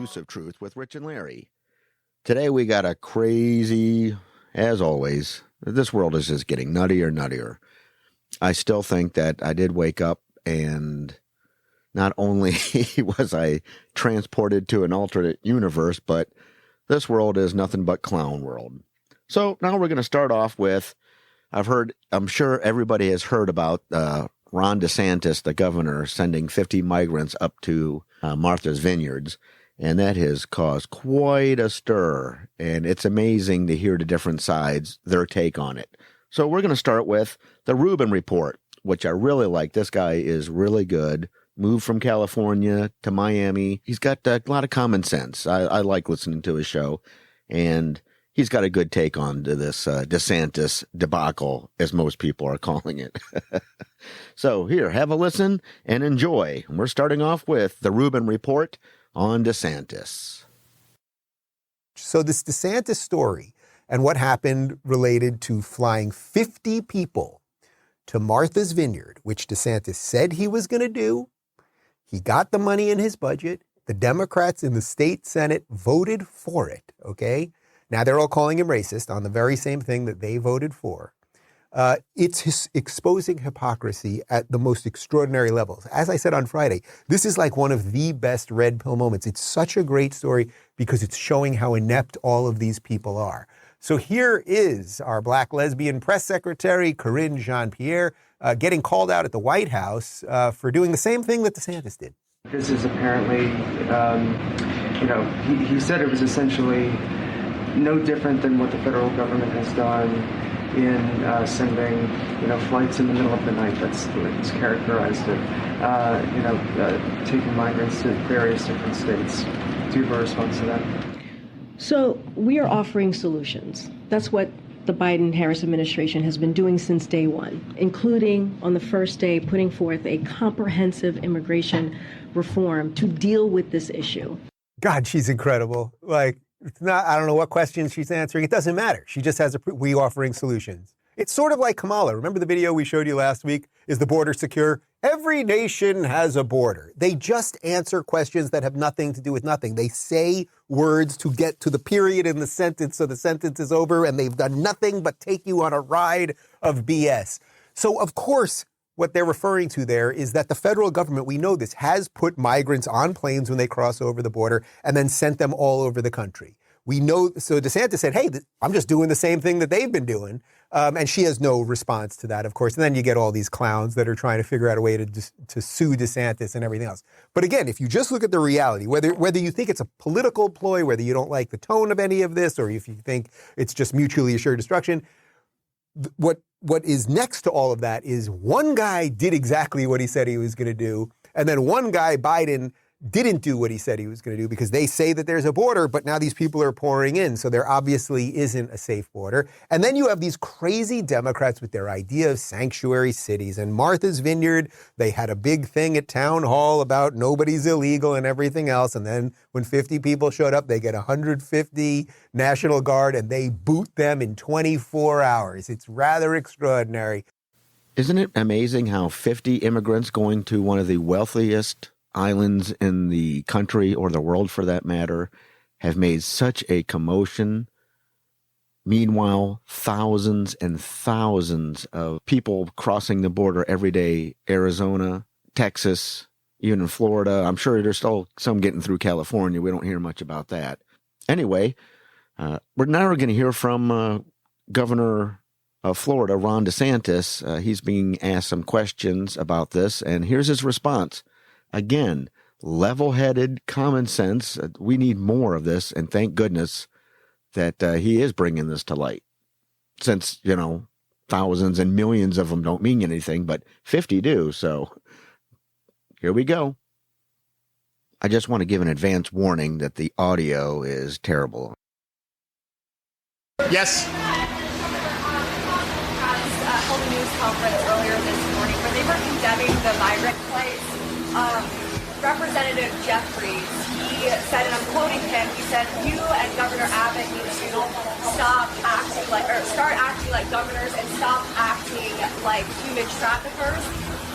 Elusive Truth with Rich and Larry. Today we got a crazy, as always, this world is just getting nuttier and nuttier. I still think that I did wake up and not only was I transported to an alternate universe, but this world is nothing but clown world. So now we're going to start off with, I'm sure everybody has heard about Ron DeSantis, the governor, sending 50 migrants up to Martha's Vineyards. And that has caused quite a stir. And it's amazing to hear the different sides, their take on it. So we're going to start with the Rubin Report, which I really like. This guy is really good. Moved from California to Miami. He's got a lot of common sense. I like listening to his show. And he's got a good take on to this DeSantis debacle, as most people are calling it. So here, have a listen and enjoy. We're starting off with the Rubin Report on DeSantis. So this DeSantis story and what happened related to flying 50 people to Martha's Vineyard, which DeSantis said he was going to do. He got the money in his budget. The Democrats in the state Senate voted for it, okay? Now they're all calling him racist on the very same thing that they voted for. It's exposing hypocrisy at the most extraordinary levels. As I said on Friday, this is like one of the best red pill moments. It's such a great story because it's showing how inept all of these people are. So here is our black lesbian press secretary, Karine Jean-Pierre, getting called out at the White House for doing the same thing that DeSantis did. This is apparently, he said it was essentially no different than what the federal government has done in sending, flights in the middle of the night. That's characterized it. Taking migrants to various different states. Do you have a response to that? So we are offering solutions. That's what the Biden-Harris administration has been doing since day one, including on the first day putting forth a comprehensive immigration reform to deal with this issue. God, she's incredible. It's not, I don't know what questions she's answering. It doesn't matter. She just has we offering solutions. It's sort of like Kamala. Remember the video we showed you last week? Is the border secure? Every nation has a border. They just answer questions that have nothing to do with nothing. They say words to get to the period in the sentence so the sentence is over, and they've done nothing but take you on a ride of BS. So, of course, what they're referring to there is that the federal government, we know this, has put migrants on planes when they cross over the border and then sent them all over the country. We know, so DeSantis said, hey, I'm just doing the same thing that they've been doing. And she has no response to that, of course. And then you get all these clowns that are trying to figure out a way to sue DeSantis and everything else. But again, if you just look at the reality, whether you think it's a political ploy, whether you don't like the tone of any of this, or if you think it's just mutually assured destruction, what is next to all of that is one guy did exactly what he said he was going to do, and then one guy, Biden, didn't do what he said he was going to do because they say that there's a border, but now these people are pouring in, so there obviously isn't a safe border. And then you have these crazy Democrats with their idea of sanctuary cities. And Martha's Vineyard, they had a big thing at town hall about nobody's illegal and everything else. And then when 50 people showed up, they get 150 National Guard and they boot them in 24 hours. It's rather extraordinary. Isn't it amazing how 50 immigrants going to one of the wealthiest islands in the country, or the world for that matter, have made such a commotion? Meanwhile, thousands and thousands of people crossing the border every day, Arizona, Texas, even in Florida. I'm sure there's still some getting through California. We don't hear much about that. Anyway, we're now going to hear from Governor of Florida, Ron DeSantis. He's being asked some questions about this, and here's his response. Again, level-headed, common sense. We need more of this, and thank goodness that he is bringing this to light. Since, thousands and millions of them don't mean anything, but 50 do, so here we go. I just want to give an advance warning that the audio is terrible. Yes. Held a news conference earlier this morning where they were condemning the migrant flights. Representative Jeffries, he said, and I'm quoting him, he said, you and Governor Abbott need to start acting like governors and stop acting like human traffickers.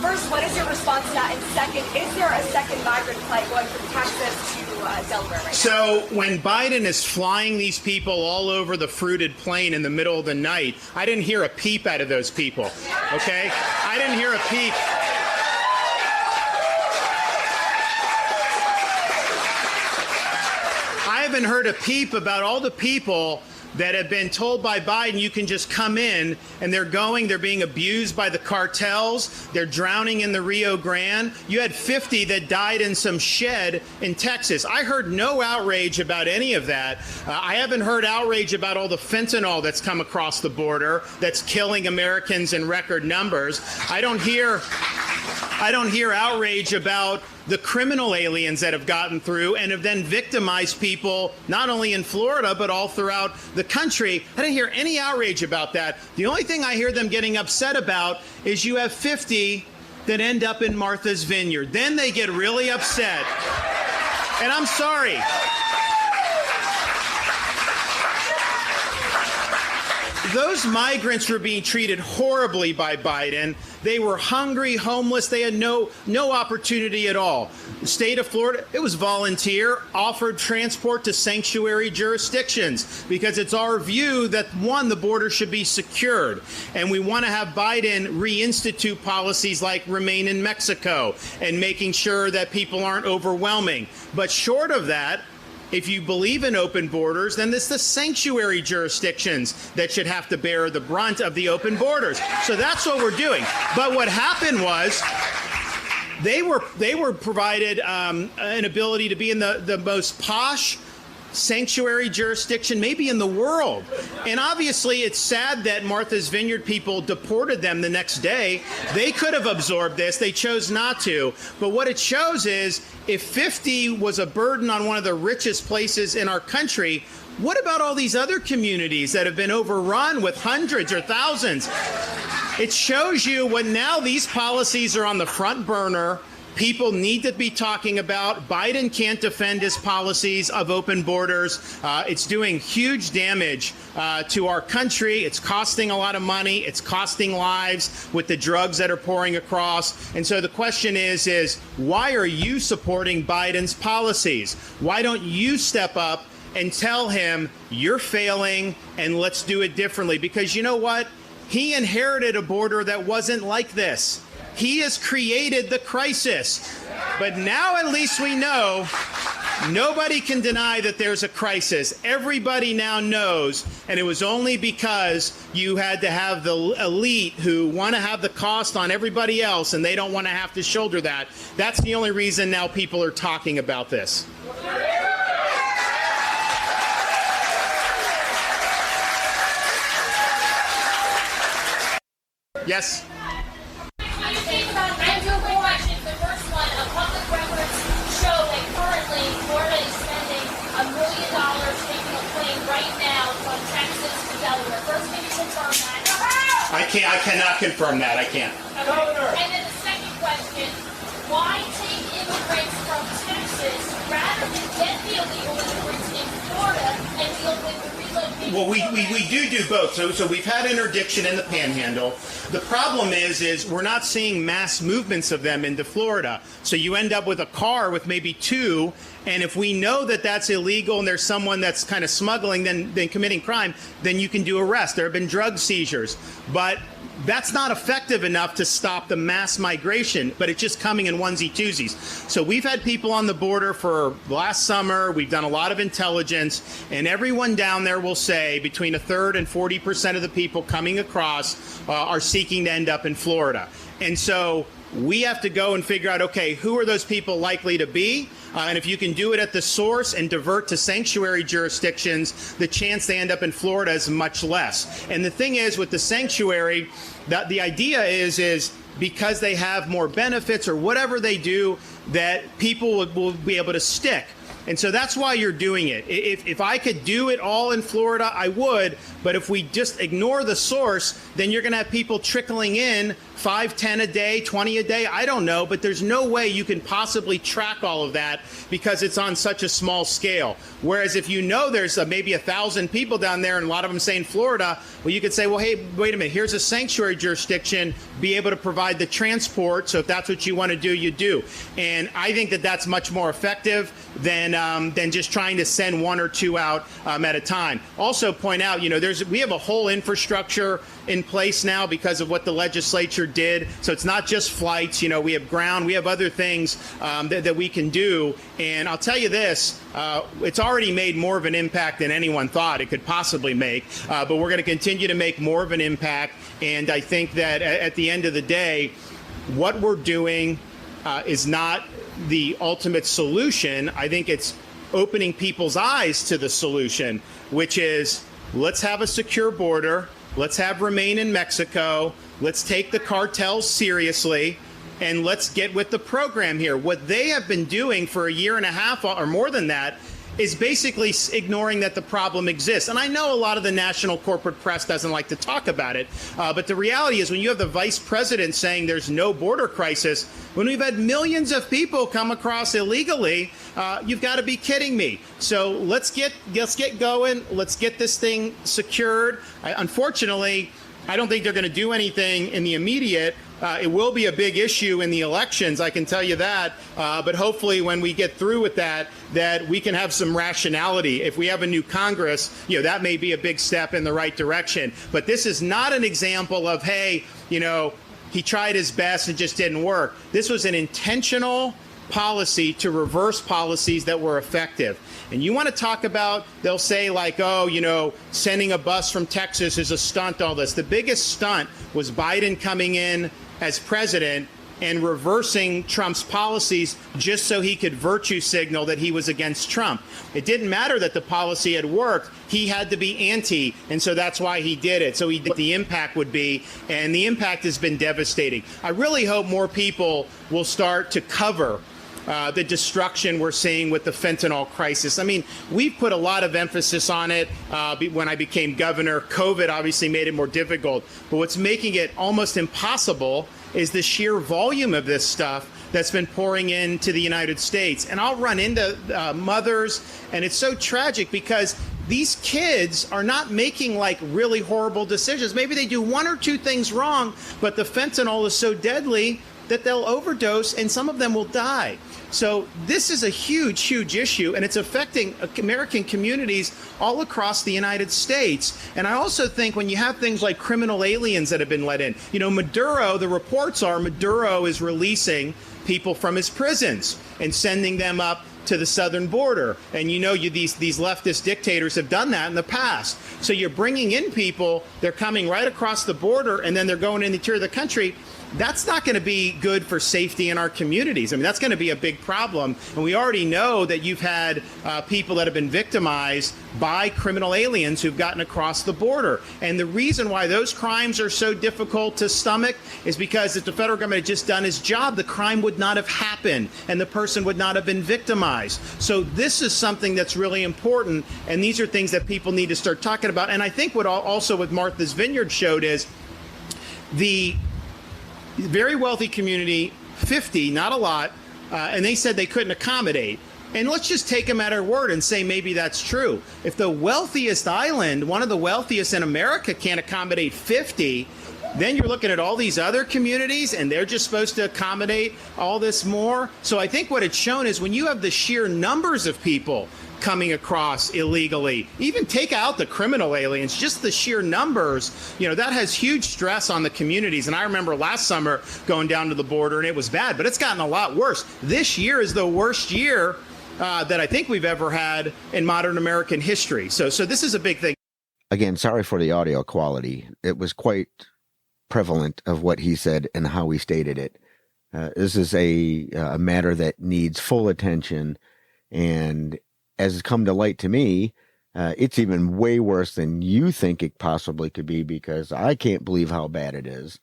First, what is your response to that? And second, is there a second migrant flight going from Texas to Delaware right now? So when Biden is flying these people all over the fruited plain in the middle of the night, I didn't hear a peep out of those people, okay? I didn't hear a peep. I haven't heard a peep about all the people that have been told by Biden you can just come in, and they're being abused by the cartels, they're drowning in the Rio Grande. You had 50 that died in some shed in Texas. I heard no outrage about any of that. I haven't heard outrage about all the fentanyl that's come across the border that's killing Americans in record numbers. I don't hear outrage about the criminal aliens that have gotten through and have then victimized people, not only in Florida, but all throughout the country. I didn't hear any outrage about that. The only thing I hear them getting upset about is you have 50 that end up in Martha's Vineyard. Then they get really upset. And I'm sorry. Those migrants were being treated horribly by Biden. They were hungry, homeless. They had no opportunity at all. The state of Florida, it was volunteer, offered transport to sanctuary jurisdictions because it's our view that, one, the border should be secured. And we want to have Biden reinstitute policies like remain in Mexico and making sure that people aren't overwhelming. But short of that, if you believe in open borders, then it's the sanctuary jurisdictions that should have to bear the brunt of the open borders. So that's what we're doing. But what happened was they were provided an ability to be in the most posh sanctuary jurisdiction maybe in the world. And obviously it's sad that Martha's Vineyard people deported them the next day. They could have absorbed this. They chose not to. But what it shows is if 50 was a burden on one of the richest places in our country, what about all these other communities that have been overrun with hundreds or thousands? It shows you when now these policies are on the front burner. People need to be talking about. Biden can't defend his policies of open borders. It's doing huge damage to our country. It's costing a lot of money. It's costing lives with the drugs that are pouring across. And so the question is why are you supporting Biden's policies? Why don't you step up and tell him you're failing and let's do it differently? Because you know what? He inherited a border that wasn't like this. He has created the crisis. But now at least we know nobody can deny that there's a crisis. Everybody now knows, and it was only because you had to have the elite who want to have the cost on everybody else, and they don't want to have to shoulder that. That's the only reason now people are talking about this. Yes? I cannot confirm that. I can't. And then the second question, why take immigrants from Texas rather than get the illegal immigrants in Florida and deal with the relocation? Well, we do both. So we've had interdiction in the Panhandle. The problem is we're not seeing mass movements of them into Florida. So you end up with a car with maybe two, and if we know that that's illegal and there's someone that's kind of smuggling, then committing crime, then you can do arrest. There have been drug seizures. But that's not effective enough to stop the mass migration, but it's just coming in onesie-twosies. So we've had people on the border for last summer. We've done a lot of intelligence, and everyone down there will say between a third and 40% of the people coming across are seeking to end up in Florida. And so we have to go and figure out, okay, who are those people likely to be? And if you can do it at the source and divert to sanctuary jurisdictions, the chance they end up in Florida is much less. And the thing is, with the sanctuary, the idea is because they have more benefits or whatever they do, that people will be able to stick. And so that's why you're doing it. If I could do it all in Florida, I would. But if we just ignore the source, then you're going to have people trickling in 5, 10 a day, 20 a day. I don't know. But there's no way you can possibly track all of that because it's on such a small scale. Whereas if you know there's maybe 1,000 people down there and a lot of them say in Florida, well, you could say, well, hey, wait a minute, here's a sanctuary jurisdiction, be able to provide the transport. So if that's what you want to do, you do. And I think that that's much more effective than just trying to send 1 or 2 out at a time. Also point out, we have a whole infrastructure in place now because of what the legislature did. So it's not just flights. We have ground, we have other things that we can do. And I'll tell you this, it's already made more of an impact than anyone thought it could possibly make. But we're going to continue to make more of an impact. And I think that at the end of the day, what we're doing is not the ultimate solution. I think it's opening people's eyes to the solution, which is let's have a secure border. Let's have remain in Mexico. Let's take the cartels seriously. And let's get with the program here. What they have been doing for a year and a half or more than that is basically ignoring that the problem exists. And I know a lot of the national corporate press doesn't like to talk about it, but the reality is when you have the vice president saying there's no border crisis, when we've had millions of people come across illegally, you've got to be kidding me. So let's get going. Let's get this thing secured. Unfortunately, I don't think they're going to do anything in the immediate. It will be a big issue in the elections, I can tell you that. But hopefully when we get through with that we can have some rationality. If we have a new Congress, that may be a big step in the right direction. But this is not an example of, hey, he tried his best and just didn't work. This was an intentional policy to reverse policies that were effective. And you want to talk about, they'll say like, oh, sending a bus from Texas is a stunt, all this. The biggest stunt was Biden coming in as president and reversing Trump's policies just so he could virtue signal that he was against Trump. It didn't matter that the policy had worked. He had to be anti, and so that's why he did it. So he did the impact would be, and the impact has been devastating. I really hope more people will start to cover the destruction we're seeing with the fentanyl crisis. I mean, we've put a lot of emphasis on it when I became governor. COVID obviously made it more difficult. But what's making it almost impossible is the sheer volume of this stuff that's been pouring into the United States. And I'll run into mothers, and it's so tragic because these kids are not making like really horrible decisions. Maybe they do 1 or 2 things wrong, but the fentanyl is so deadly that they'll overdose and some of them will die. So this is a huge, huge issue, and it's affecting American communities all across the United States. And I also think when you have things like criminal aliens that have been let in, Maduro, the reports are Maduro is releasing people from his prisons and sending them up to the southern border. And these leftist dictators have done that in the past. So you're bringing in people, they're coming right across the border, and then they're going in the interior of the country. That's not going to be good for safety in our communities. I mean, that's going to be a big problem. And we already know that you've had people that have been victimized by criminal aliens who've gotten across the border. And the reason why those crimes are so difficult to stomach is because if the federal government had just done its job, the crime would not have happened and the person would not have been victimized. So this is something that's really important. And these are things that people need to start talking about. And I think what also what Martha's Vineyard showed is the very wealthy community, 50, not a lot, and they said they couldn't accommodate. And let's just take them at her word and say maybe that's true. If the wealthiest island, one of the wealthiest in America, can't accommodate 50, then you're looking at all these other communities and they're just supposed to accommodate all this more. So I think what it's shown is when you have the sheer numbers of people coming across illegally, even take out the criminal aliens, just the sheer numbers, that has huge stress on the communities. And I remember last summer going down to the border and it was bad, but it's gotten a lot worse. This year is the worst year that I think we've ever had in modern American history. So this is a big thing. Again, sorry for the audio quality. It was quite prevalent of what he said and how he stated it. This is a matter that needs full attention, and as it's come to light to me, it's even way worse than you think it possibly could be, because I can't believe how bad it is.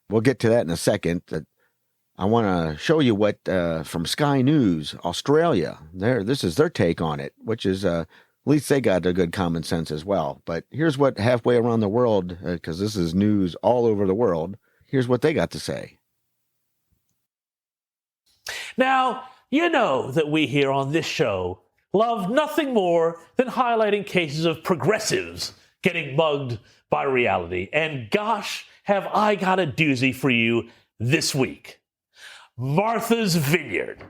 We'll get to that in a second. I want to show you what from Sky News, Australia. This is their take on it, which is at least they got a good common sense as well. But here's what halfway around the world, because this is news all over the world. Here's what they got to say. Now, you know that we here on this show love nothing more than highlighting cases of progressives getting mugged by reality. And gosh, have I got a doozy for you this week. Martha's Vineyard.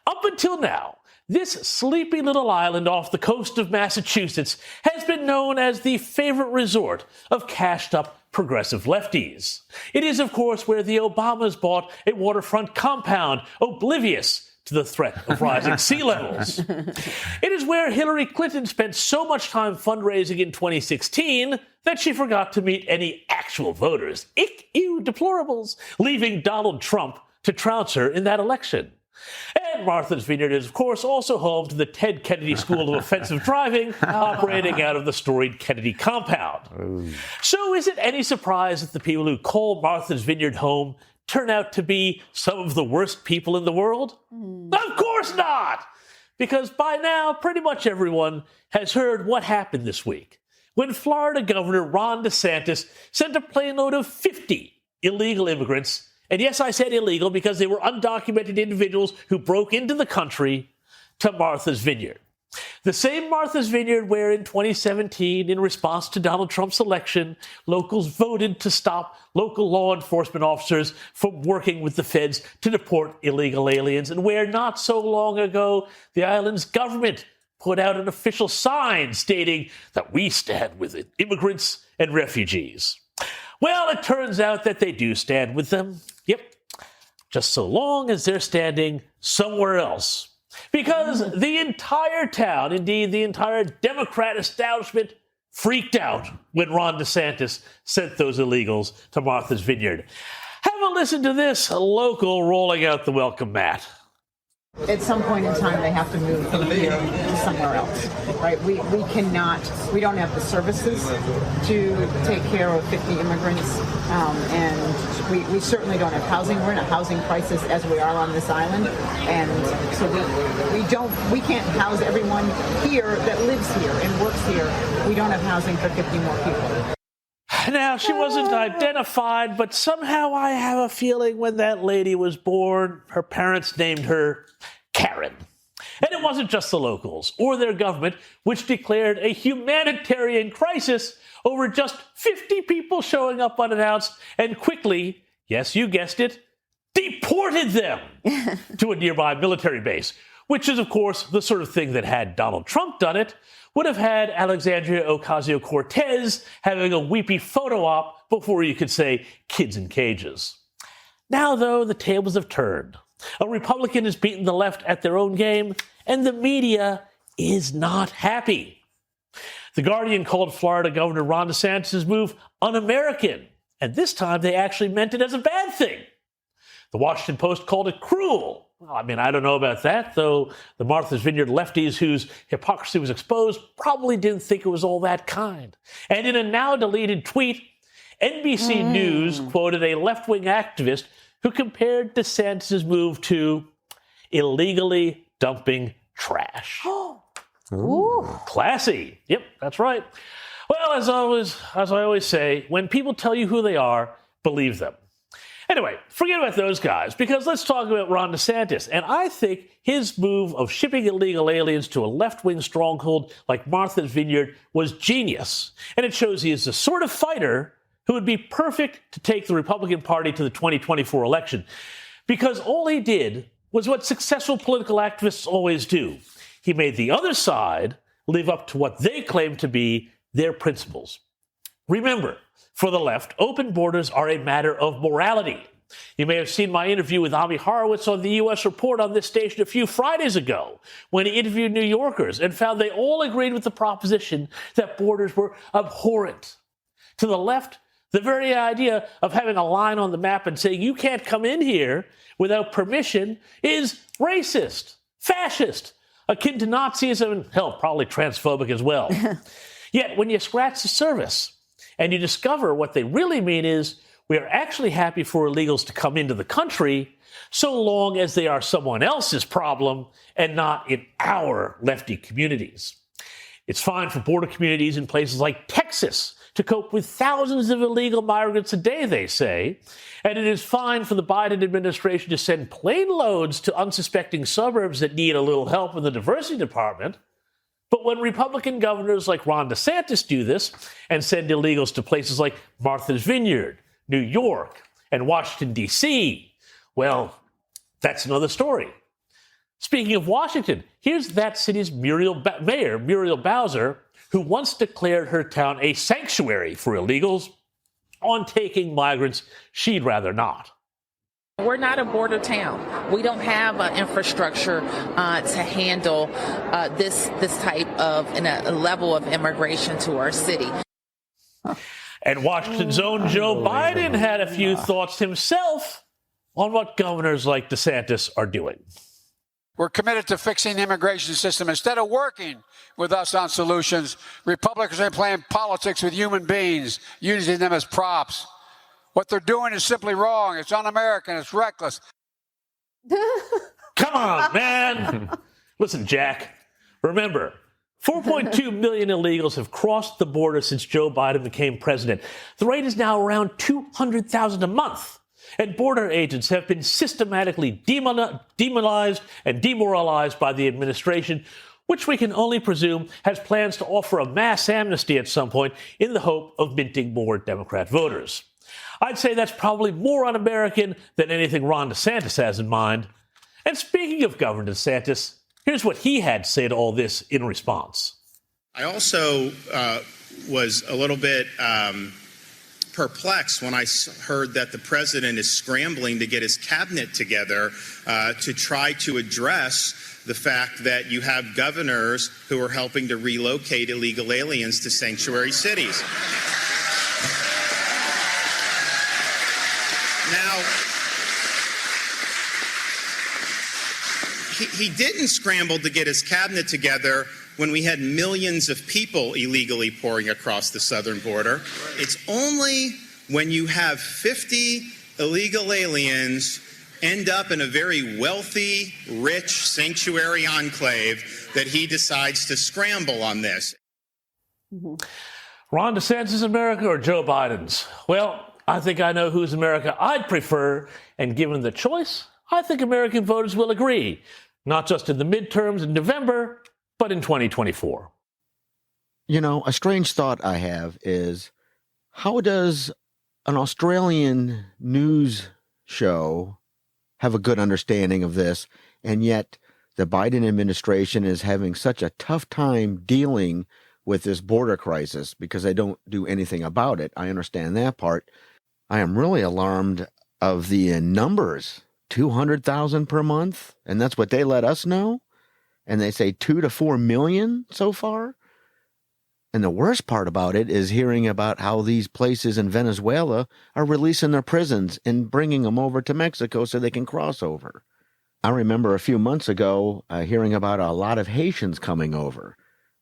Up until now, this sleepy little island off the coast of Massachusetts has been known as the favorite resort of cashed-up progressive lefties. It is, of course, where the Obamas bought a waterfront compound, oblivious to the threat of rising sea levels. It is where Hillary Clinton spent so much time fundraising in 2016 that she forgot to meet any actual voters. Ew, deplorables, leaving Donald Trump to trounce her in that election. And Martha's Vineyard is, of course, also home to the Ted Kennedy School of Offensive Driving, operating out of the storied Kennedy compound. Ooh. So is it any surprise that the people who call Martha's Vineyard home turn out to be some of the worst people in the world? Of course not! Because by now, pretty much everyone has heard what happened this week when Florida Governor Ron DeSantis sent a plane load of 50 illegal immigrants. And yes, I said illegal because they were undocumented individuals who broke into the country to Martha's Vineyard. The same Martha's Vineyard where in 2017, in response to Donald Trump's election, locals voted to stop local law enforcement officers from working with the feds to deport illegal aliens, and where not so long ago, the island's government put out an official sign stating that we stand with immigrants and refugees. Well, it turns out that they do stand with them. Yep. Just so long as they're standing somewhere else. Because the entire town, indeed the entire Democrat establishment, freaked out when Ron DeSantis sent those illegals to Martha's Vineyard. Have a listen to this local rolling out the welcome mat. At some point in time, they have to move from here to somewhere else, right? We don't have the services to take care of 50 immigrants, and we certainly don't have housing. We're in a housing crisis as we are on this island, and so we can't house everyone here that lives here and works here. We don't have housing for 50 more people. Now, she wasn't identified, but somehow I have a feeling when that lady was born, her parents named her Karen. And it wasn't just the locals or their government, which declared a humanitarian crisis over just 50 people showing up unannounced and quickly, yes, you guessed it, deported them to a nearby military base, which is, of course, the sort of thing that had Donald Trump done it, would have had Alexandria Ocasio-Cortez having a weepy photo op before you could say kids in cages. Now, though, the tables have turned. A Republican has beaten the left at their own game, and the media is not happy. The Guardian called Florida Governor Ron DeSantis' move un-American, and this time they actually meant it as a bad thing. The Washington Post called it cruel. Well, I mean, I don't know about that, though the Martha's Vineyard lefties whose hypocrisy was exposed probably didn't think it was all that kind. And in a now-deleted tweet, NBC News quoted a left-wing activist who compared DeSantis' move to illegally dumping trash. Ooh. Classy. Yep, that's right. Well, as I always say, when people tell you who they are, believe them. Anyway, forget about those guys, because let's talk about Ron DeSantis. And I think his move of shipping illegal aliens to a left-wing stronghold like Martha's Vineyard was genius. And it shows he is the sort of fighter who would be perfect to take the Republican Party to the 2024 election. Because all he did was what successful political activists always do. He made the other side live up to what they claim to be their principles. Remember, for the left, open borders are a matter of morality. You may have seen my interview with Ami Horowitz on the U.S. Report on this station a few Fridays ago, when he interviewed New Yorkers and found they all agreed with the proposition that borders were abhorrent. To the left, the very idea of having a line on the map and saying you can't come in here without permission is racist, fascist, akin to Nazism, and hell, probably transphobic as well. Yet when you scratch the surface and you discover what they really mean is we are actually happy for illegals to come into the country, so long as they are someone else's problem and not in our lefty communities. It's fine for border communities in places like Texas to cope with thousands of illegal migrants a day, they say. And it is fine for the Biden administration to send plane loads to unsuspecting suburbs that need a little help in the diversity department. But when Republican governors like Ron DeSantis do this and send illegals to places like Martha's Vineyard, New York, and Washington, D.C., well, that's another story. Speaking of Washington, here's that city's Mayor Muriel Bowser, who once declared her town a sanctuary for illegals on taking migrants she'd rather not. We're not a border town. We don't have an infrastructure to handle this type of a level of immigration to our city. And Washington's own Joe Biden had a few thoughts himself on what governors like DeSantis are doing. We're committed to fixing the immigration system. Instead of working with us on solutions, Republicans are playing politics with human beings, using them as props. What they're doing is simply wrong. It's un-American. It's reckless. Come on, man. Listen, Jack, remember, 4.2 million illegals have crossed the border since Joe Biden became president. The rate is now around 200,000 a month. And border agents have been systematically demonized and demoralized by the administration, which we can only presume has plans to offer a mass amnesty at some point in the hope of minting more Democrat voters. I'd say that's probably more un-American than anything Ron DeSantis has in mind. And speaking of Governor DeSantis, here's what he had to say to all this in response. I also was a little bit perplexed when I heard that the president is scrambling to get his cabinet together to try to address the fact that you have governors who are helping to relocate illegal aliens to sanctuary cities. Now, he didn't scramble to get his cabinet together when we had millions of people illegally pouring across the southern border. It's only when you have 50 illegal aliens end up in a very wealthy, rich sanctuary enclave that he decides to scramble on this. Ron DeSantis' America or Joe Biden's? Well, I think I know whose America I'd prefer, and given the choice, I think American voters will agree, not just in the midterms in November, but in 2024. You know, a strange thought I have is, how does an Australian news show have a good understanding of this, and yet the Biden administration is having such a tough time dealing with this border crisis because they don't do anything about it? I understand that part. I am really alarmed of the numbers, 200,000 per month, and that's what they let us know. And they say 2 to 4 million so far. And the worst part about it is hearing about how these places in Venezuela are releasing their prisons and bringing them over to Mexico so they can cross over. I remember a few months ago hearing about a lot of Haitians coming over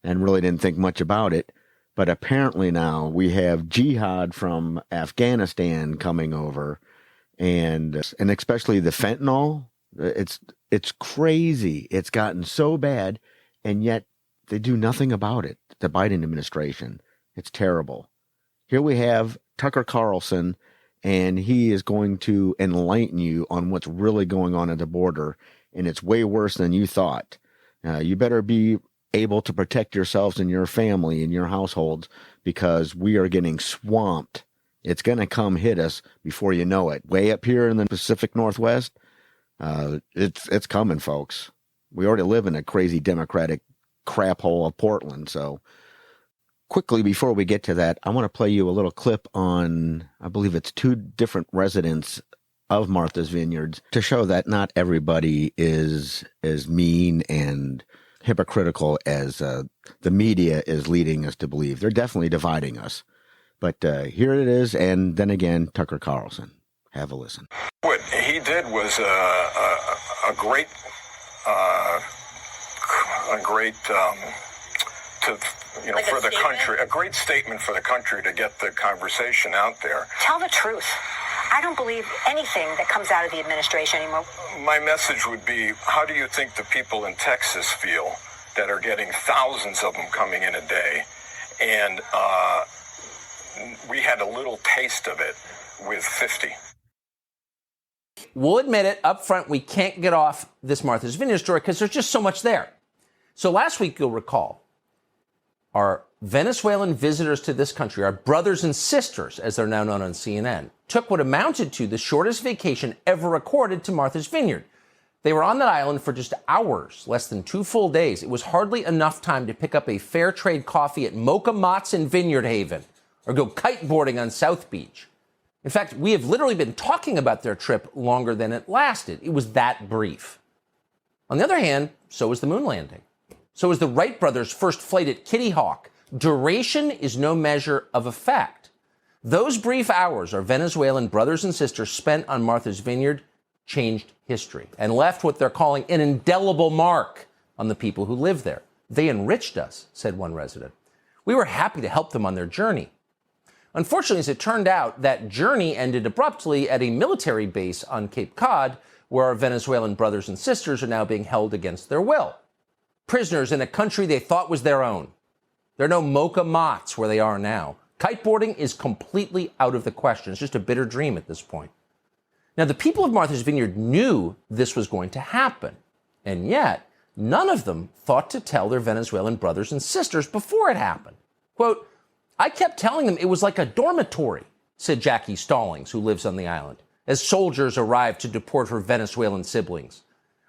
and really didn't think much about it. But apparently now we have jihad from Afghanistan coming over, and especially the fentanyl. It's crazy. It's gotten so bad, and yet they do nothing about it, the Biden administration. It's terrible. Here we have Tucker Carlson, and he is going to enlighten you on what's really going on at the border, and it's way worse than you thought. You better be able to protect yourselves and your family and your households, because we are getting swamped. It's going to come hit us before you know it. Way up here in the Pacific Northwest, it's coming, folks. We already live in a crazy Democratic crap hole of Portland. So quickly, before we get to that, I want to play you a little clip on, I believe it's 2 different residents of Martha's Vineyards to show that not everybody is as mean and hypocritical as the media is leading us to believe. They're definitely dividing us. But here it is, and then again, Tucker Carlson. Have a listen. What he did was a great for the country, a great statement for the country to get the conversation out there. Tell the truth. I don't believe anything that comes out of the administration anymore. My message would be, how do you think the people in Texas feel that are getting thousands of them coming in a day? And we had a little taste of it with 50. We'll admit it up front, we can't get off this Martha's Vineyard story because there's just so much there. So last week, you'll recall, our Venezuelan visitors to this country, our brothers and sisters, as they're now known on CNN, took what amounted to the shortest vacation ever recorded to Martha's Vineyard. They were on that island for just hours, less than 2 full days. It was hardly enough time to pick up a fair trade coffee at Mocha Mott's in Vineyard Haven or go kiteboarding on South Beach. In fact, we have literally been talking about their trip longer than it lasted. It was that brief. On the other hand, so was the moon landing. So was the Wright brothers' first flight at Kitty Hawk. Duration is no measure of effect. Those brief hours our Venezuelan brothers and sisters spent on Martha's Vineyard changed history and left what they're calling an indelible mark on the people who live there. They enriched us, said one resident. We were happy to help them on their journey. Unfortunately, as it turned out, that journey ended abruptly at a military base on Cape Cod, where our Venezuelan brothers and sisters are now being held against their will. Prisoners in a country they thought was their own. There are no Mocha Mott's where they are now. Kiteboarding is completely out of the question. It's just a bitter dream at this point. Now, the people of Martha's Vineyard knew this was going to happen, and yet none of them thought to tell their Venezuelan brothers and sisters before it happened. Quote, I kept telling them it was like a dormitory, said Jackie Stallings, who lives on the island, as soldiers arrived to deport her Venezuelan siblings.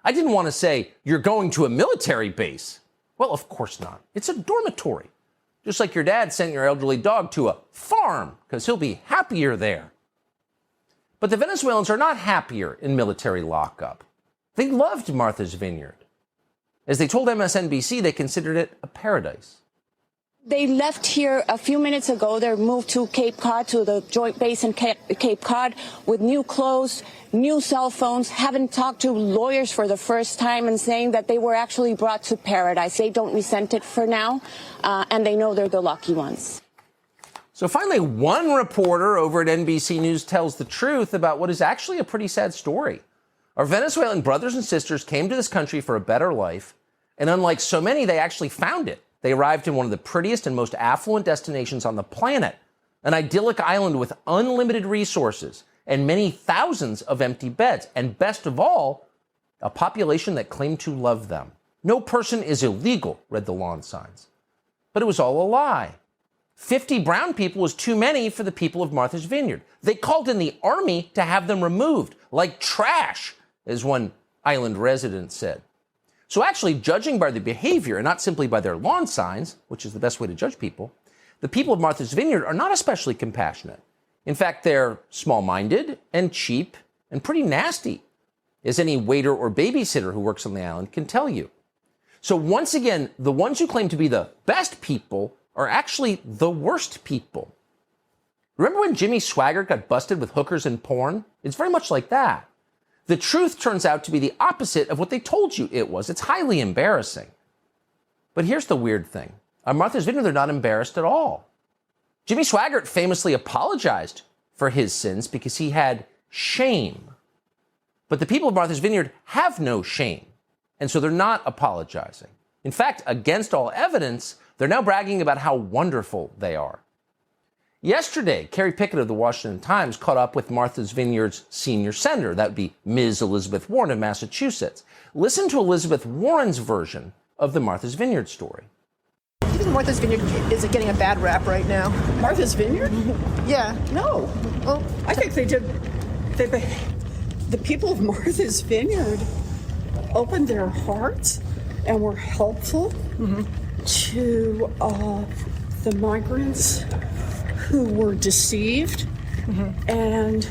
I didn't want to say, you're going to a military base. Well, of course not. It's a dormitory. Just like your dad sent your elderly dog to a farm, because he'll be happier there. But the Venezuelans are not happier in military lockup. They loved Martha's Vineyard. As they told MSNBC, they considered it a paradise. They left here a few minutes ago. They moved to Cape Cod, to the joint base in Cape Cod, with new clothes, new cell phones, having talked to lawyers for the first time and saying that they were actually brought to paradise. They don't resent it for now, and they know they're the lucky ones. So finally, one reporter over at NBC News tells the truth about what is actually a pretty sad story. Our Venezuelan brothers and sisters came to this country for a better life, and unlike so many, they actually found it. They arrived in one of the prettiest and most affluent destinations on the planet, an idyllic island with unlimited resources and many thousands of empty beds. And best of all, a population that claimed to love them. No person is illegal, read the lawn signs. But it was all a lie. 50 brown people was too many for the people of Martha's Vineyard. They called in the army to have them removed, like trash, as one island resident said. So actually, judging by their behavior and not simply by their lawn signs, which is the best way to judge people, the people of Martha's Vineyard are not especially compassionate. In fact, they're small-minded and cheap and pretty nasty, as any waiter or babysitter who works on the island can tell you. So once again, the ones who claim to be the best people are actually the worst people. Remember when Jimmy Swaggart got busted with hookers and porn? It's very much like that. The truth turns out to be the opposite of what they told you it was. It's highly embarrassing. But here's the weird thing. On Martha's Vineyard, they're not embarrassed at all. Jimmy Swaggart famously apologized for his sins because he had shame. But the people of Martha's Vineyard have no shame, and so they're not apologizing. In fact, against all evidence, they're now bragging about how wonderful they are. Yesterday, Kerry Pickett of the Washington Times caught up with Martha's Vineyard's senior senator. That would be Ms. Elizabeth Warren of Massachusetts. Listen to Elizabeth Warren's version of the Martha's Vineyard story. Do you think Martha's Vineyard is getting a bad rap right now? Martha's Vineyard? Yeah. No. Well, I think the people of Martha's Vineyard opened their hearts and were helpful to the migrants who were deceived and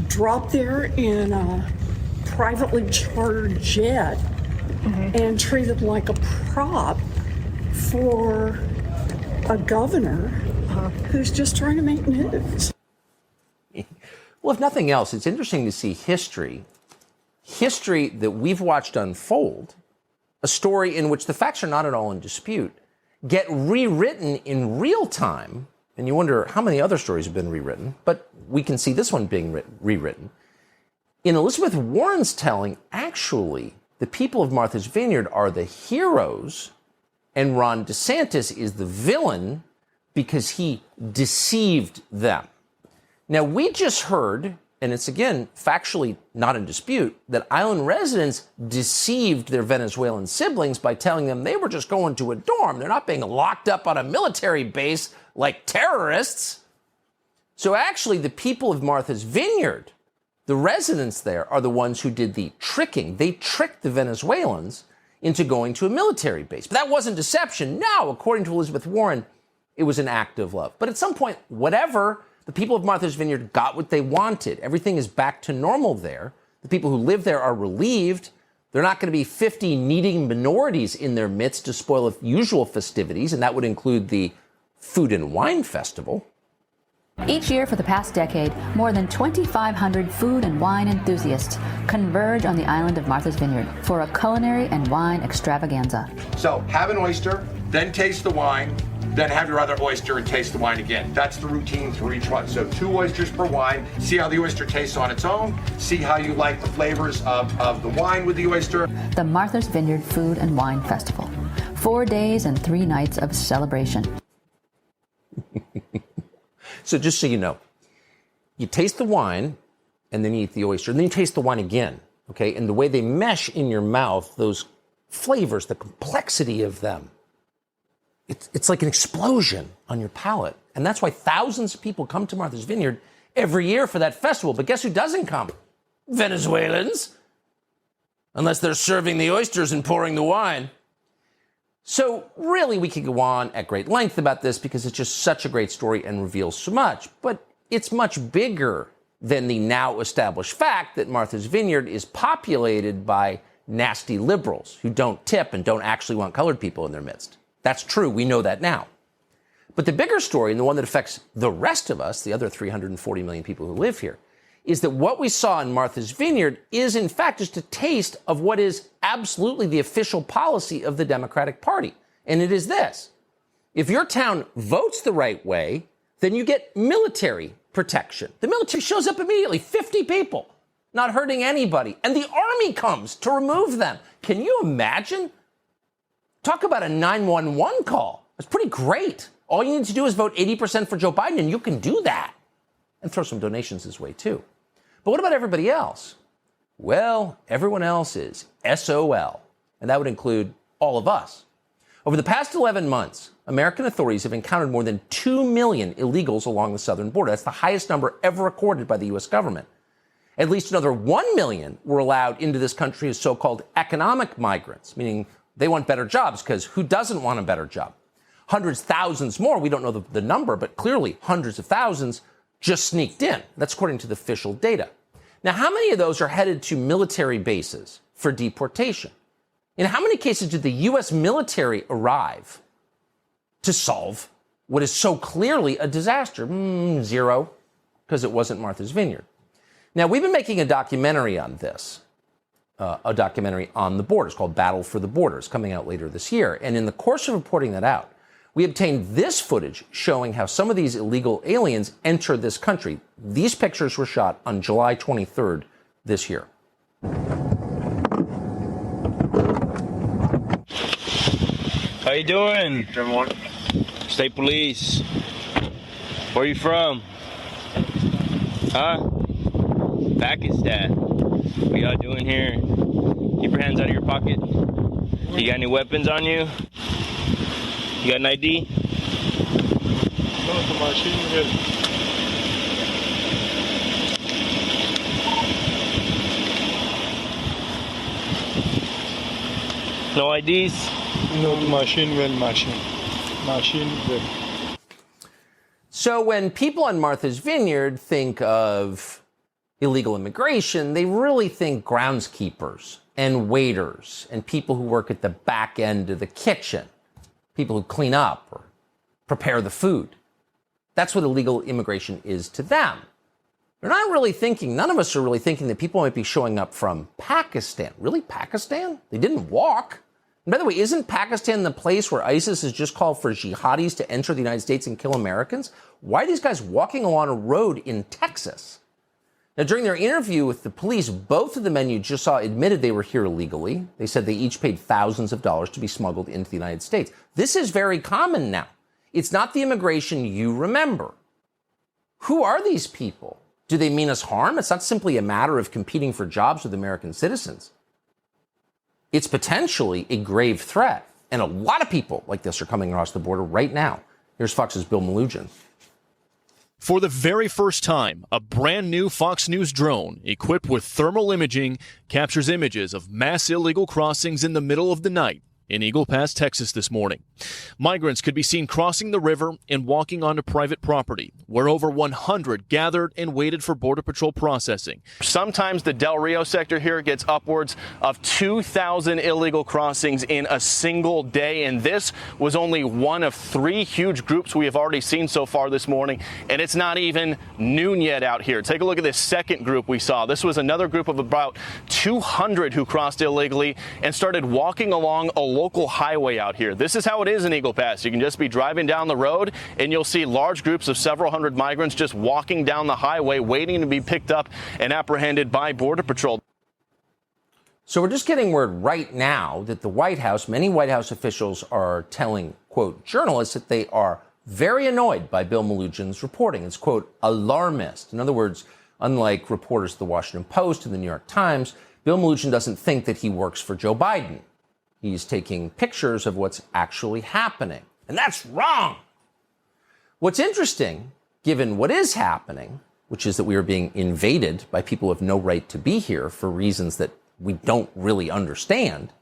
dropped there in a privately chartered jet and treated like a prop for a governor who's just trying to make news. Well, if nothing else, it's interesting to see history that we've watched unfold, a story in which the facts are not at all in dispute, get rewritten in real time and you wonder how many other stories have been rewritten, but we can see this one being rewritten. In Elizabeth Warren's telling, actually, the people of Martha's Vineyard are the heroes, and Ron DeSantis is the villain because he deceived them. Now, we just heard, and it's again factually not in dispute, that island residents deceived their Venezuelan siblings by telling them they were just going to a dorm. They're not being locked up on a military base like terrorists. So actually, the people of Martha's Vineyard, the residents there, are the ones who did the tricking. They tricked the Venezuelans into going to a military base. But that wasn't deception. No, according to Elizabeth Warren, it was an act of love. But at some point, whatever, the people of Martha's Vineyard got what they wanted. Everything is back to normal there. The people who live there are relieved. They're not going to be 50 needing minorities in their midst to spoil usual festivities, and that would include the Food and Wine Festival. Each year for the past decade, more than 2,500 food and wine enthusiasts converge on the island of Martha's Vineyard for a culinary and wine extravaganza. So have an oyster, then taste the wine, then have your other oyster and taste the wine again. That's the routine for each one. So 2 oysters per wine. See how the oyster tastes on its own. See how you like the flavors of the wine with the oyster. The Martha's Vineyard Food and Wine Festival. 4 days and 3 nights of celebration. So just so you know, you taste the wine, and then you eat the oyster, and then you taste the wine again, okay? And the way they mesh in your mouth, those flavors, the complexity of them, it's like an explosion on your palate. And that's why thousands of people come to Martha's Vineyard every year for that festival. But guess who doesn't come? Venezuelans. Unless they're serving the oysters and pouring the wine. So really, we could go on at great length about this because it's just such a great story and reveals so much. But it's much bigger than the now established fact that Martha's Vineyard is populated by nasty liberals who don't tip and don't actually want colored people in their midst. That's true. We know that now. But the bigger story, and the one that affects the rest of us, the other 340 million people who live here, is that what we saw in Martha's Vineyard is, in fact, just a taste of what is absolutely the official policy of the Democratic Party. And it is this. If your town votes the right way, then you get military protection. The military shows up immediately, 50 people, not hurting anybody. And the army comes to remove them. Can you imagine? Talk about a 911 call. It's pretty great. All you need to do is vote 80% for Joe Biden, and you can do that. And throw some donations his way, too. But what about everybody else? Well, everyone else is SOL, and that would include all of us. Over the past 11 months, American authorities have encountered more than 2 million illegals along the southern border. That's the highest number ever recorded by the U.S. government. At least another 1 million were allowed into this country as so-called economic migrants, meaning they want better jobs, because who doesn't want a better job? Hundreds, thousands more, we don't know the number, but clearly hundreds of thousands just sneaked in. That's according to the official data. Now, how many of those are headed to military bases for deportation? In how many cases did the U.S. military arrive to solve what is so clearly a disaster? 0, because it wasn't Martha's Vineyard. Now, we've been making a documentary on this, a documentary on the borders called Battle for the Borders, coming out later this year. And in the course of reporting that out, we obtained this footage showing how some of these illegal aliens entered this country. These pictures were shot on July 23rd this year. How you doing? Everyone. State Police. Where you from? Huh? Pakistan. What y'all doing here? Keep your hands out of your pocket. You got any weapons on you? You got an ID? No IDs? No, machine well, machine. Machine well. So when people on Martha's Vineyard think of illegal immigration, they really think groundskeepers and waiters and people who work at the back end of the kitchen. People who clean up or prepare the food. That's what illegal immigration is to them. They're not really thinking, none of us are really thinking that people might be showing up from Pakistan. Really, Pakistan? They didn't walk. And by the way, isn't Pakistan the place where ISIS has just called for jihadis to enter the United States and kill Americans? Why are these guys walking along a road in Texas? Now, during their interview with the police, both of the men you just saw admitted they were here illegally. They said they each paid thousands of dollars to be smuggled into the United States. This is very common now. It's not the immigration you remember. Who are these people? Do they mean us harm? It's not simply a matter of competing for jobs with American citizens. It's potentially a grave threat. And a lot of people like this are coming across the border right now. Here's Fox's Bill Melugin. For the very first time, a brand new Fox News drone equipped with thermal imaging captures images of mass illegal crossings in the middle of the night in Eagle Pass, Texas this morning. Migrants could be seen crossing the river and walking onto private property, where over 100 gathered and waited for Border Patrol processing. Sometimes the Del Rio sector here gets upwards of 2,000 illegal crossings in a single day, and this was only one of 3 huge groups we have already seen so far this morning, and it's not even noon yet out here. Take a look at this second group we saw. This was another group of about 200 who crossed illegally and started walking along a local highway out here. This is how it is in Eagle Pass. You can just be driving down the road and you'll see large groups of several hundred migrants just walking down the highway waiting to be picked up and apprehended by Border Patrol. So we're just getting word right now that the White House, many White House officials are telling, quote, journalists that they are very annoyed by Bill Melugin's reporting. It's, quote, alarmist. In other words, unlike reporters at the Washington Post and the New York Times, Bill Melugin doesn't think that he works for Joe Biden. He's taking pictures of what's actually happening. And that's wrong. What's interesting, given what is happening, which is that we are being invaded by people who have no right to be here for reasons that we don't really understand,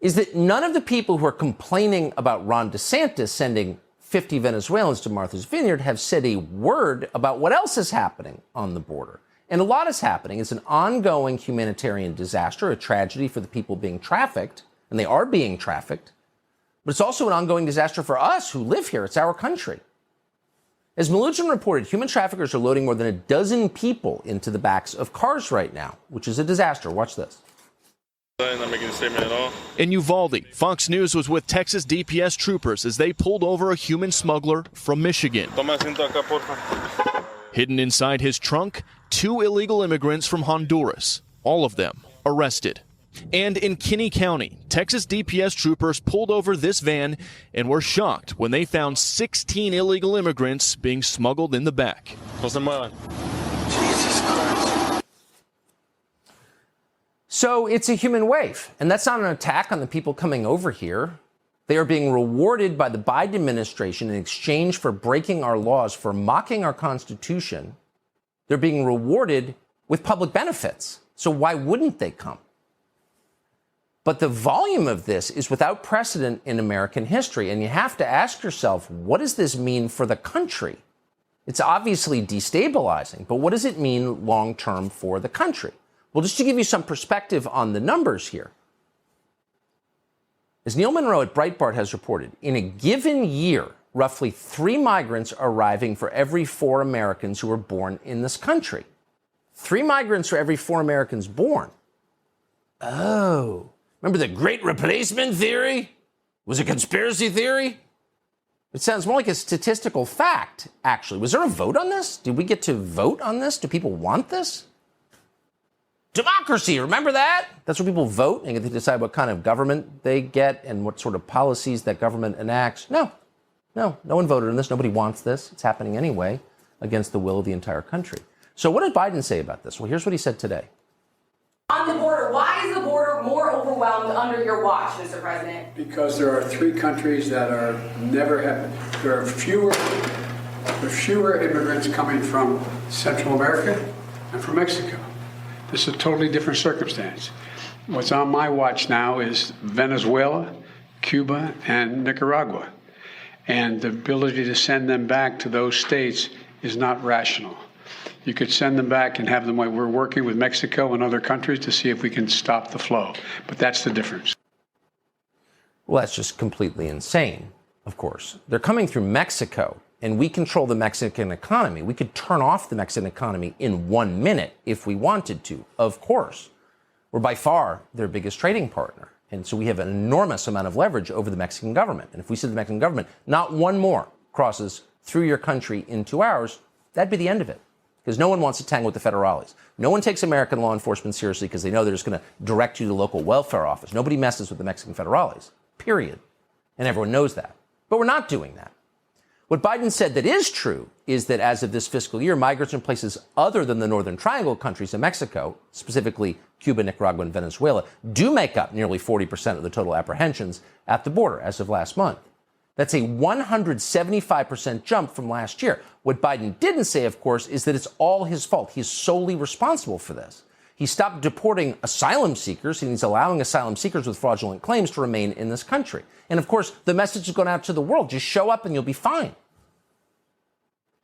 is that none of the people who are complaining about Ron DeSantis sending 50 Venezuelans to Martha's Vineyard have said a word about what else is happening on the border. And a lot is happening. It's an ongoing humanitarian disaster, a tragedy for the people being trafficked, and they are being trafficked. But it's also an ongoing disaster for us who live here. It's our country. As Melugin reported, human traffickers are loading more than a dozen people into the backs of cars right now, which is a disaster. Watch this. Not making a statement at all. In Uvalde, Fox News was with Texas DPS troopers as they pulled over a human smuggler from Michigan. Hidden inside his trunk, 2 illegal immigrants from Honduras, all of them arrested. And in Kinney County, Texas DPS troopers pulled over this van and were shocked when they found 16 illegal immigrants being smuggled in the back. Jesus Christ. So it's a human wave, and that's not an attack on the people coming over here. They are being rewarded by the Biden administration in exchange for breaking our laws, for mocking our Constitution. They're being rewarded with public benefits. So why wouldn't they come? But the volume of this is without precedent in American history. And you have to ask yourself, what does this mean for the country? It's obviously destabilizing, but what does it mean long term for the country? Well, just to give you some perspective on the numbers here. As Neil Monroe at Breitbart has reported, in a given year, roughly 3 migrants are arriving for every 4 Americans who are born in this country. 3 migrants for every 4 Americans born. Oh, remember the Great Replacement theory? Was it conspiracy theory? It sounds more like a statistical fact, actually. Was there a vote on this? Did we get to vote on this? Do people want this? Democracy, remember that? That's where people vote and get to decide what kind of government they get and what sort of policies that government enacts. No one voted on this. Nobody wants this. It's happening anyway against the will of the entire country. So what did Biden say about this? Well, here's what he said today. On the border, why is the border more overwhelmed under your watch, Mr. President? Because there are 3 countries that are there are fewer immigrants coming from Central America and from Mexico. This is a totally different circumstance. What's on my watch now is Venezuela, Cuba, and Nicaragua. And the ability to send them back to those states is not rational. You could send them back and have them, we're working with Mexico and other countries to see if we can stop the flow. But that's the difference. Well, that's just completely insane, of course. They're coming through Mexico, and we control the Mexican economy. We could turn off the Mexican economy in 1 minute if we wanted to, of course. We're by far their biggest trading partner. And so we have an enormous amount of leverage over the Mexican government. And if we said to the Mexican government, not one more crosses through your country into ours, that'd be the end of it. Because no one wants to tangle with the federales. No one takes American law enforcement seriously because they know they're just going to direct you to the local welfare office. Nobody messes with the Mexican federales, period. And everyone knows that. But we're not doing that. What Biden said that is true is that as of this fiscal year, migrants in places other than the Northern Triangle countries of Mexico, specifically Cuba, Nicaragua, and Venezuela, do make up nearly 40% of the total apprehensions at the border as of last month. That's a 175% jump from last year. What Biden didn't say, of course, is that it's all his fault. He's solely responsible for this. He stopped deporting asylum seekers, and he's allowing asylum seekers with fraudulent claims to remain in this country. And, of course, the message is going out to the world. Just show up and you'll be fine.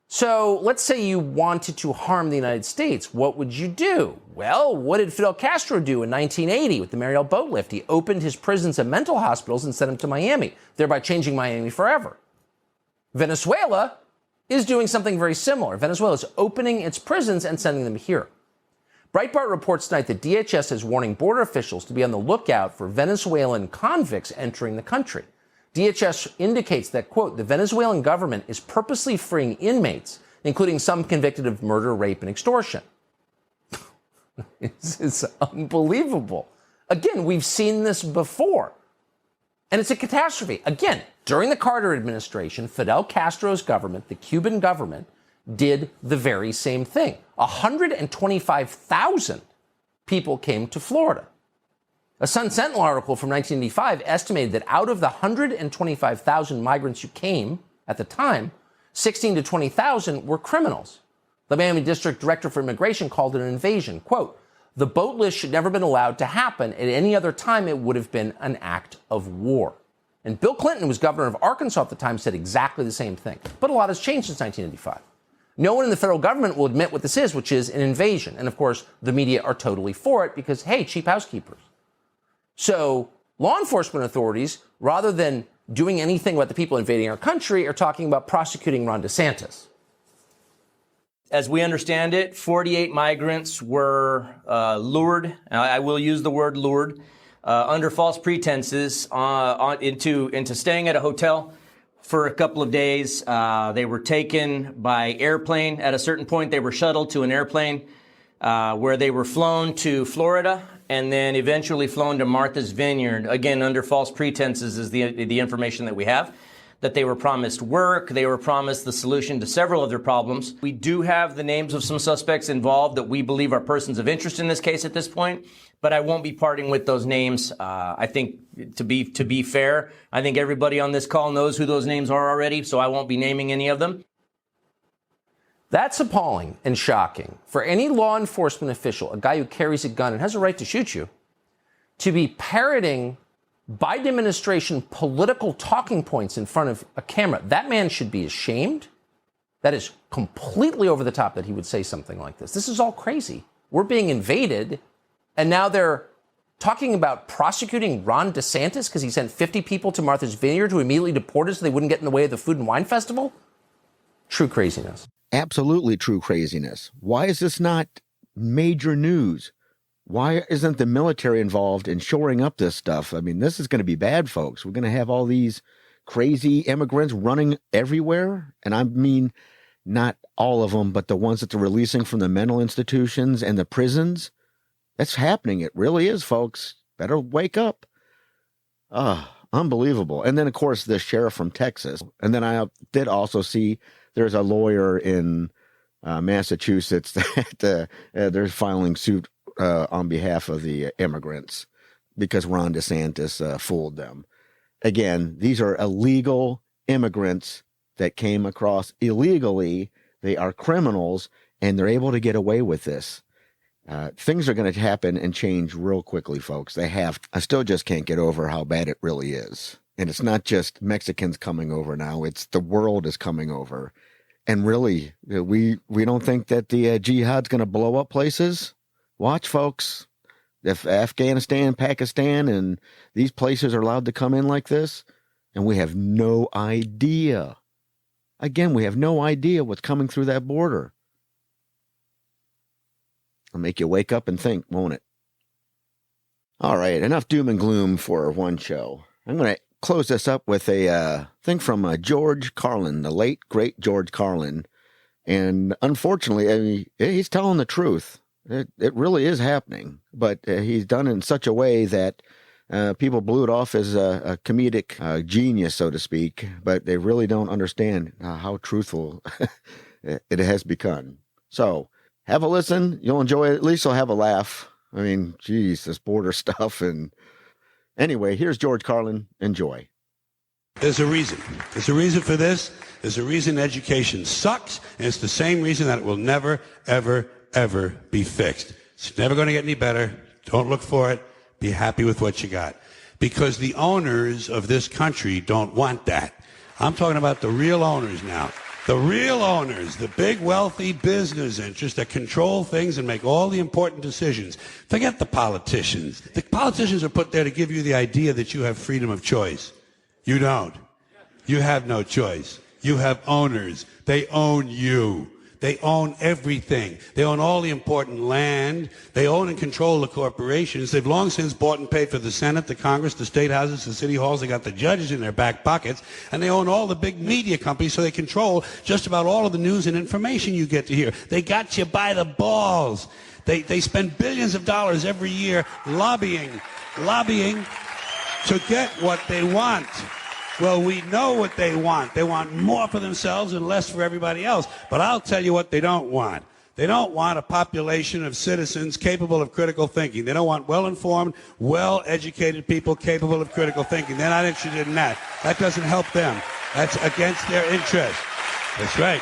So let's say you wanted to harm the United States. What would you do? Well, what did Fidel Castro do in 1980 with the Mariel boat lift? He opened his prisons and mental hospitals and sent them to Miami, thereby changing Miami forever. Venezuela is doing something very similar. Venezuela is opening its prisons and sending them here. Breitbart reports tonight that DHS is warning border officials to be on the lookout for Venezuelan convicts entering the country. DHS indicates that, quote, the Venezuelan government is purposely freeing inmates, including some convicted of murder, rape, and extortion. It's unbelievable. Again, we've seen this before. And it's a catastrophe. Again, during the Carter administration, Fidel Castro's government, the Cuban government, did the very same thing. 125,000 people came to Florida. A Sun Sentinel article from 1985 estimated that out of the 125,000 migrants who came at the time, 16 to 20,000 were criminals. The Miami District Director for Immigration called it an invasion. Quote, the boat lift should never have been allowed to happen. At any other time, it would have been an act of war. And Bill Clinton, who was governor of Arkansas at the time, said exactly the same thing. But a lot has changed since 1985. No one in the federal government will admit what this is, which is an invasion. And, of course, the media are totally for it because, hey, cheap housekeepers. So law enforcement authorities, rather than doing anything about the people invading our country, are talking about prosecuting Ron DeSantis. As we understand it, 48 migrants were lured, I will use the word lured, under false pretenses into staying at a hotel for a couple of days. They were taken by airplane. At a certain point, they were shuttled to an airplane where they were flown to Florida and then eventually flown to Martha's Vineyard, again, under false pretenses is the information that we have, that they were promised work, they were promised the solution to several of their problems. We do have the names of some suspects involved that we believe are persons of interest in this case at this point, but I won't be parting with those names. I think, to be fair, I think everybody on this call knows who those names are already, so I won't be naming any of them. That's appalling and shocking for any law enforcement official, a guy who carries a gun and has a right to shoot you, to be parroting Biden administration political talking points in front of a camera. That man should be ashamed. That is completely over the top that he would say something like this. This is all crazy. We're being invaded, and now they're talking about prosecuting Ron DeSantis because he sent 50 people to Martha's Vineyard who immediately deported so they wouldn't get in the way of the Food and Wine Festival? True craziness. Absolutely true craziness. Why is this not major news? Why isn't the military involved in shoring up this stuff? I mean, this is going to be bad, folks. We're going to have all these crazy immigrants running everywhere. And I mean, not all of them, but the ones that they're releasing from the mental institutions and the prisons. That's happening. It really is, folks. Better wake up. Unbelievable. And then, of course, the sheriff from Texas. And then I did also see there's a lawyer in Massachusetts that they're filing suit on behalf of the immigrants because Ron DeSantis fooled them. Again, these are illegal immigrants that came across illegally. They are criminals, and they're able to get away with this. Things are going to happen and change real quickly, folks. They have. I still just can't get over how bad it really is. And it's not just Mexicans coming over now. It's the world is coming over. And really, we don't think that the jihad's going to blow up places. Watch, folks. If Afghanistan, Pakistan, and these places are allowed to come in like this, and we have no idea. Again, we have no idea what's coming through that border. It'll make you wake up and think, won't it? All right, enough doom and gloom for one show. I'm going to close this up with a thing from George Carlin, the late, great George Carlin. And unfortunately, I mean, he's telling the truth. It really is happening. But he's done it in such a way that people blew it off as a comedic genius, so to speak. But they really don't understand how truthful it has become. So have a listen. You'll enjoy it. At least you'll have a laugh. I mean, geez, this border stuff. And anyway, here's George Carlin. Enjoy. There's a reason. There's a reason for this. There's a reason education sucks, and it's the same reason that it will never, ever, ever be fixed. It's never going to get any better. Don't look for it. Be happy with what you got. Because the owners of this country don't want that. I'm talking about the real owners now. The real owners, the big wealthy business interests that control things and make all the important decisions. Forget the politicians. The politicians are put there to give you the idea that you have freedom of choice. You don't. You have no choice. You have owners. They own you. They own everything. They own all the important land. They own and control the corporations. They've long since bought and paid for the Senate, the Congress, the state houses, the city halls. They got the judges in their back pockets. And they own all the big media companies, so they control just about all of the news and information you get to hear. They got you by the balls. They spend billions of dollars every year lobbying to get what they want. Well, we know what they want. They want more for themselves and less for everybody else. But I'll tell you what they don't want. They don't want a population of citizens capable of critical thinking. They don't want well-informed, well-educated people capable of critical thinking. They're not interested in that. That doesn't help them. That's against their interest. That's right.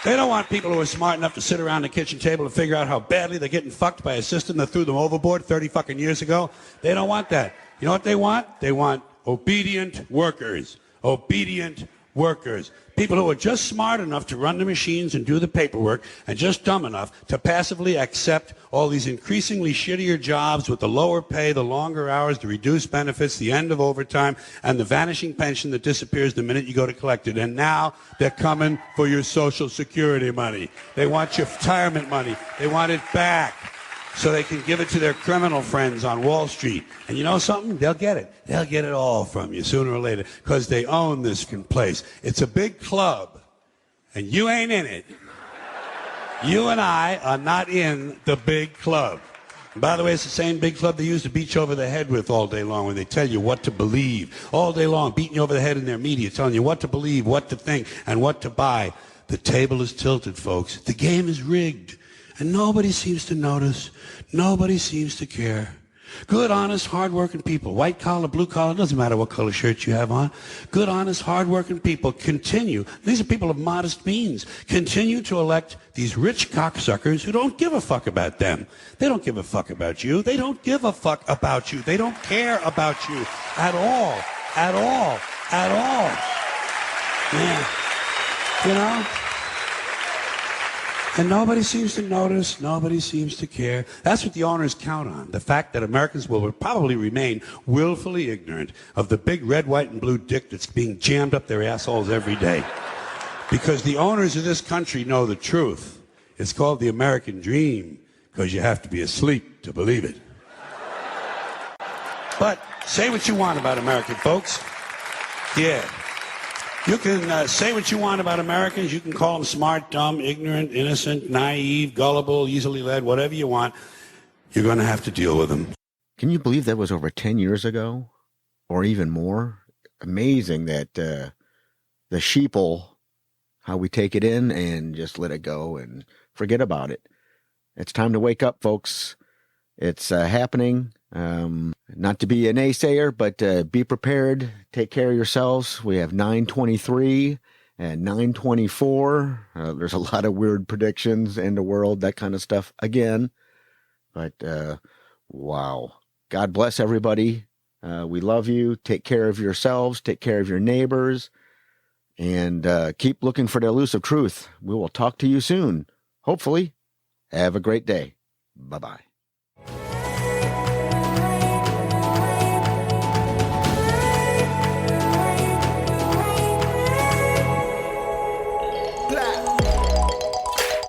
They don't want people who are smart enough to sit around the kitchen table and figure out how badly they're getting fucked by a system that threw them overboard 30 fucking years ago. They don't want that. You know what they want? They want obedient workers. Obedient workers. People who are just smart enough to run the machines and do the paperwork and just dumb enough to passively accept all these increasingly shittier jobs with the lower pay, the longer hours, the reduced benefits, the end of overtime, and the vanishing pension that disappears the minute you go to collect it. And now they're coming for your Social Security money. They want your retirement money. They want it back so they can give it to their criminal friends on Wall Street. And you know something? They'll get it. They'll get it all from you sooner or later because they own this place. It's a big club, and you ain't in it. You and I are not in the big club. And by the way, it's the same big club they used to beat you over the head with all day long when they tell you what to believe. All day long, beating you over the head in their media, telling you what to believe, what to think, and what to buy. The table is tilted, folks. The game is rigged. And nobody seems to notice. Nobody seems to care. Good, honest, hard-working people, white collar, blue collar, doesn't matter what color shirt you have on. Good, honest, hard-working people continue. These are people of modest means. Continue to elect these rich cocksuckers who don't give a fuck about them. They don't give a fuck about you. They don't give a fuck about you. They don't care about you at all. At all. At all. Man. You know? And nobody seems to notice, nobody seems to care. That's what the owners count on, the fact that Americans will probably remain willfully ignorant of the big red, white, and blue dick that's being jammed up their assholes every day. Because the owners of this country know the truth. It's called the American dream, because you have to be asleep to believe it. But say what you want about American folks. Yeah. You can say what you want about Americans. You can call them smart, dumb, ignorant, innocent, naive, gullible, easily led, whatever you want. You're going to have to deal with them. Can you believe that was over 10 years ago or even more? Amazing that the sheeple, how we take it in and just let it go and forget about it. It's time to wake up, folks. It's happening. Not to be a naysayer, but be prepared. Take care of yourselves. We have 9/23 and 9/24. There's a lot of weird predictions in the world, that kind of stuff again. But wow. God bless everybody. We love you. Take care of yourselves. Take care of your neighbors. And keep looking for the elusive truth. We will talk to you soon. Hopefully. Have a great day. Bye-bye.